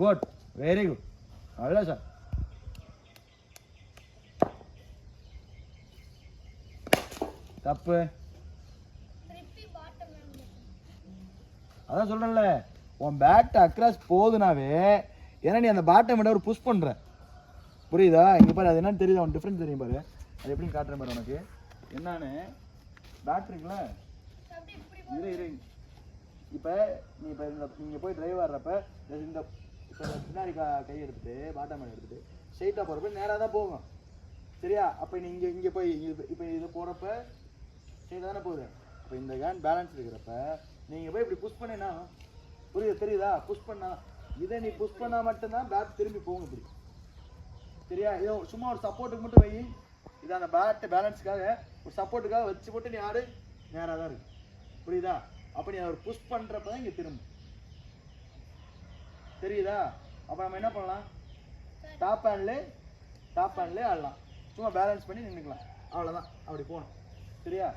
Good, very good, அவ்வளோ sir. தப்பு. அதான் சொல்றேன்ல, உன் பேட் அக்ராஸ் போகுதுனாவே ஏன்னா நீ அந்த பாட்டம் விட ஒரு புஷ் பண்ற, புரியுதா? இங்க பாரு, அது என்னன்னு தெரியுது, அவன் டிஃபரன்ஸ் தெரியும் பாரு. அது எப்படின்னு காட்டுறேன் பாரு உனக்கு. என்னன்னு பேட் இருக்குல்ல, இரு இப்போ நீ இப்போ இந்த நீங்கள் போய் டிரைவ் ஆடுறப்ப இந்த இப்போ பின்னாடி கை எடுத்துட்டு பாட்டம் மேலே எடுத்துட்டு ஸ்ட்ரைட்டாக போகிறப்ப நேராக தான் போகும், சரியா? அப்போ நீ இங்கே போய் இப்போ இது போகிறப்ப ஸ்ட்ரைட்டாக தானே போகுது. இப்போ இந்த கேன் பேலன்ஸ் இருக்கிறப்ப நீங்கள் போய் இப்படி புஷ் பண்ணினா, புரியுது, தெரியுதா? புஷ் பண்ணா, இதை நீ புஷ் பண்ணால் மட்டும்தான் பேட் திரும்பி போகும் இப்படி, சரியா? இதை சும்மா ஒரு சப்போர்ட்டுக்கு மட்டும் வை. இது அந்த பேட் பேலன்ஸுக்காக ஒரு சப்போர்ட்டுக்காக வச்சு போட்டு நீ ஆடு, நேராக தான் இருக்கு, புரியுதா? அப்போ நீ அதை ஒரு புஷ் பண்ணுறப்ப தான் இங்கே திரும்பும், தெரியுதா? அப்போ நம்ம என்ன பண்ணலாம், டாப் ஹேண்ட்லே ஆடலாம், சும்மா பேலன்ஸ் பண்ணி நின்றுக்கலாம், அவ்வளோதான். அப்படி போகணும், சரியா?